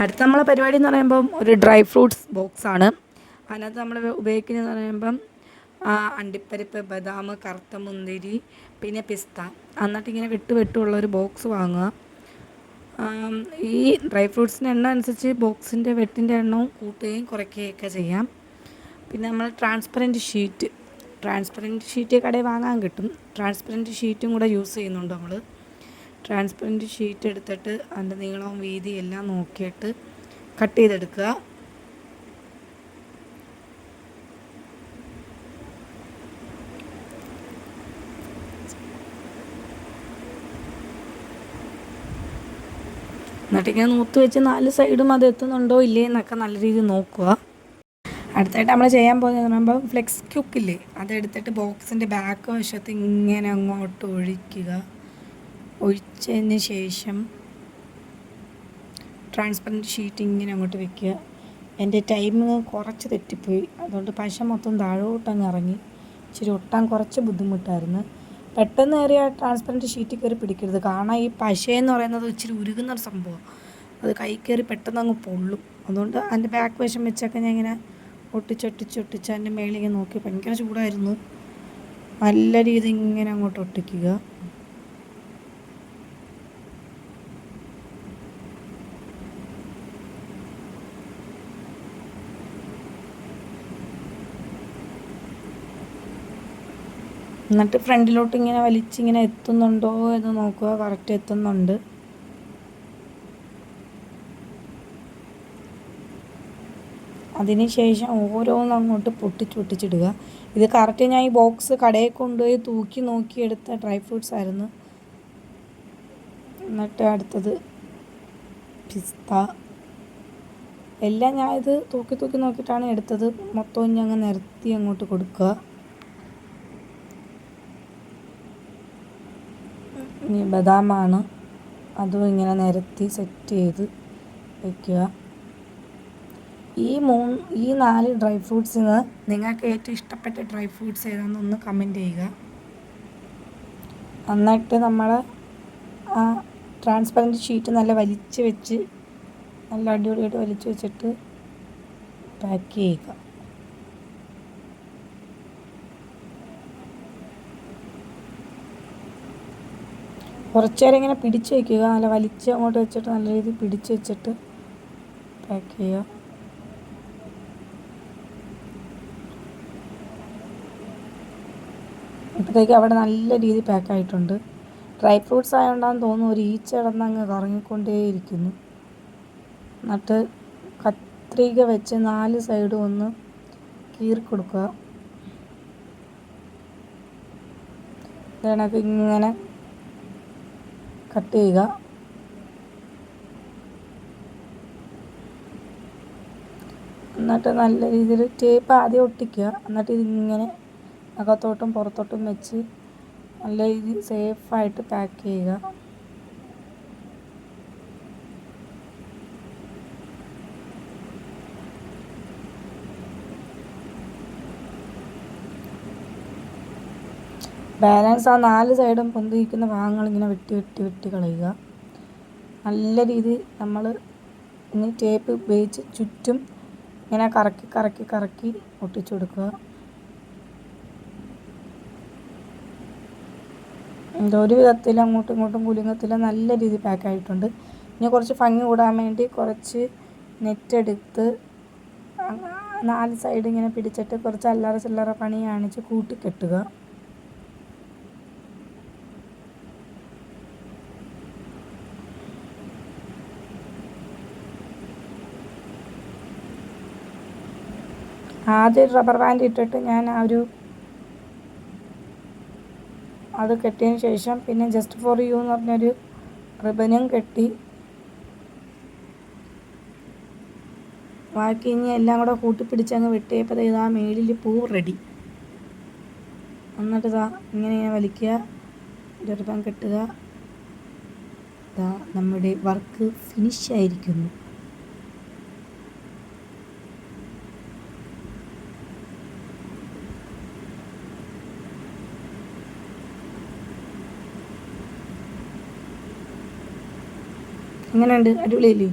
അടുത്ത നമ്മളെ പരിപാടി എന്ന് പറയുമ്പം ഒരു ഡ്രൈ ഫ്രൂട്ട്സ് ബോക്സാണ്. അതിനകത്ത് നമ്മൾ ഉപയോഗിക്കുന്നതെന്ന് പറയുമ്പം അണ്ടിപ്പരിപ്പ്, ബദാം, കറുത്ത മുന്തിരി, പിന്നെ പിസ്ത. എന്നിട്ട് ഇങ്ങനെ വെട്ടുള്ളൊരു ബോക്സ് വാങ്ങുക. ഈ ഡ്രൈ ഫ്രൂട്ട്സിൻ്റെ എണ്ണം അനുസരിച്ച് ബോക്സിൻ്റെ വെട്ടിൻ്റെ എണ്ണവും കൂട്ടുകയും കുറയ്ക്കുകയൊക്കെ ചെയ്യാം. പിന്നെ നമ്മൾ ട്രാൻസ്പെറൻറ്റ് ഷീറ്റ് കടയിൽ വാങ്ങാൻ കിട്ടും. ട്രാൻസ്പെറൻറ്റ് ഷീറ്റും കൂടെ യൂസ് ചെയ്യുന്നുണ്ട് നമ്മൾ. ട്രാൻസ്പെറൻറ്റ് ഷീറ്റ് എടുത്തിട്ട് അതിൻ്റെ നീളവും വീതിയും എല്ലാം നോക്കിയിട്ട് കട്ട് ചെയ്തെടുക്കുക. എന്നിട്ടിങ്ങനെ നൂത്ത് വെച്ച് 4 സൈഡും അത് എത്തുന്നുണ്ടോ ഇല്ലേ എന്നൊക്കെ നല്ല രീതിയിൽ നോക്കുക. അടുത്തായിട്ട് നമ്മൾ ചെയ്യാൻ പോകുന്നത് പറയുമ്പോൾ ഫ്ലെക്സ് ക്യുക്കില്ലേ, അതെടുത്തിട്ട് ബോക്സിൻ്റെ ബാക്ക് വശത്ത് ഇങ്ങനെ അങ്ങോട്ട് ഒഴിക്കുക. ഒഴിച്ചതിന് ശേഷം ട്രാൻസ്പെറൻറ്റ് ഷീറ്റ് ഇങ്ങനെ അങ്ങോട്ട് വെക്കുക. എൻ്റെ ടൈമിങ് കുറച്ച് തെറ്റിപ്പോയി, അതുകൊണ്ട് പശ മൊത്തം താഴോട്ടങ്ങ് ഇറങ്ങി. ഇച്ചിരി ഒട്ടാൻ കുറച്ച് ബുദ്ധിമുട്ടായിരുന്നു. പെട്ടെന്ന് കയറി ആ ട്രാൻസ്പെറൻറ്റ് ഷീറ്റിൽ കയറി പിടിക്കരുത്. കാരണം ഈ പശയെന്ന് പറയുന്നത് ഇച്ചിരി ഉരുകുന്നൊരു സംഭവം, അത് കൈ കയറി പെട്ടെന്ന് അങ്ങ് പൊള്ളും. അതുകൊണ്ട് അതിൻ്റെ ബാക്ക് വശം വെച്ചൊക്കെ ഞാൻ ഇങ്ങനെ ഒട്ടിച്ച് അതിൻ്റെ മേളിൽ ഇങ്ങനെ നോക്കി. ഭയങ്കര ചൂടായിരുന്നു. നല്ല രീതി ഇങ്ങനെ അങ്ങോട്ട് ഒട്ടിക്കുക. എന്നിട്ട് ഫ്രണ്ടിലോട്ട് ഇങ്ങനെ വലിച്ചിങ്ങനെ എത്തുന്നുണ്ടോ എന്ന് നോക്കുക. കറക്റ്റ് എത്തുന്നുണ്ട്. അതിന് ശേഷം ഓരോന്നും അങ്ങോട്ട് പൊട്ടിച്ചിടുക. ഇത് കറക്റ്റ് ഞാൻ ഈ ബോക്സ് കടയിൽ കൊണ്ടുപോയി തൂക്കി നോക്കിയെടുത്ത ഡ്രൈ ഫ്രൂട്ട്സ് ആയിരുന്നു. എന്നിട്ട് അടുത്തത് പിസ്ത. എല്ലാം ഞാൻ ഇത് തൂക്കി നോക്കിയിട്ടാണ് എടുത്തത്. മൊത്തവും ഞങ്ങൾ നിരത്തി അങ്ങോട്ട് കൊടുക്കുക. ഇനി ബദാമാണ്, അതും ഇങ്ങനെ നിരത്തി സെറ്റ് ചെയ്ത് വയ്ക്കുക. ഈ 4 ഡ്രൈ ഫ്രൂട്ട്സിന് നിങ്ങൾക്ക് ഏറ്റവും ഇഷ്ടപ്പെട്ട ഡ്രൈ ഫ്രൂട്ട്സ് ഏതാണെന്നൊന്ന് കമൻറ്റ് ചെയ്യുക. എന്നിട്ട് നമ്മൾ ആ ട്രാൻസ്പെറൻറ്റ് ഷീറ്റ് നല്ല വലിച്ച് വെച്ച് നല്ല അടിപൊളിയായിട്ട് വലിച്ച് വെച്ചിട്ട് പാക്ക് ചെയ്യുക. കുറച്ച് നേരം ഇങ്ങനെ പിടിച്ച് വയ്ക്കുക. നല്ല വലിച്ച് അങ്ങോട്ട് വെച്ചിട്ട് നല്ല രീതിയിൽ പിടിച്ച് വെച്ചിട്ട് പാക്ക് ചെയ്യുക. ഇപ്പോഴത്തേക്ക് അവിടെ നല്ല രീതിയിൽ പാക്കായിട്ടുണ്ട്. ഡ്രൈ ഫ്രൂട്ട്സ് ആയതുകൊണ്ടാണെന്ന് തോന്നുന്നു ഒരു ഈച്ച കിടന്നങ്ങ് കറങ്ങിക്കൊണ്ടേയിരിക്കുന്നു. എന്നിട്ട് കത്രിക വെച്ച് 4 സൈഡും ഒന്ന് കീറി കൊടുക്കുക. ഇതിനകത്ത് ഇങ്ങനെ കട്ട് ചെയ്യുക. എന്നിട്ട് നല്ല രീതിയിൽ ടേപ്പ് ആദ്യം ഒട്ടിക്കുക. എന്നിട്ട് ഇതിങ്ങനെ അകത്തോട്ടും പുറത്തോട്ടും വെച്ച് നല്ല രീതിയിൽ സേഫായിട്ട് പാക്ക് ചെയ്യുക. ബാലൻസ് ആ 4 സൈഡും പൊന്തിയിരിക്കുന്ന ഭാഗങ്ങൾ ഇങ്ങനെ വെട്ടി കളയുക. നല്ല രീതിയിൽ നമ്മൾ ഇനി ടേപ്പ് ഉപയോഗിച്ച് ചുറ്റും ഇങ്ങനെ കറക്കി ഒട്ടിച്ചു കൊടുക്കുക. ഒരു വിധത്തിൽ അങ്ങോട്ടും ഇങ്ങോട്ടും കുലുങ്ങത്തില്ല, നല്ല രീതിയിൽ പാക്കായിട്ടുണ്ട്. ഇനി കുറച്ച് ഭംഗി കൂടാൻ വേണ്ടി കുറച്ച് നെറ്റ് എടുത്ത് 4 സൈഡ് ഇങ്ങനെ പിടിച്ചിട്ട് കുറച്ച് അല്ലറ ചില്ലറ പണി കാണിച്ച് കൂട്ടിക്കെട്ടുക. ആദ്യം റബ്ബർ ബാൻഡ് ഇട്ടിട്ട് ഞാൻ അത് കെട്ടിയതിന് ശേഷം പിന്നെ ജസ്റ്റ് ഫോർ യു എന്ന് പറഞ്ഞൊരു റിബനും കെട്ടി. ബാക്കി ഇനി എല്ലാം കൂടെ കൂട്ടിപ്പിടിച്ചങ്ങ് വെട്ടിയപ്പോൾ ഇതാ മേളിൽ പൂ റെഡി. എന്നിട്ട് ഇങ്ങനെ വലിക്കുക, റിബൻ കെട്ടുക. നമ്മുടെ വർക്ക് ഫിനിഷ് ആയിരിക്കുന്നു. എങ്ങനെയുണ്ട്? അടിപൊളിയല്ലേ?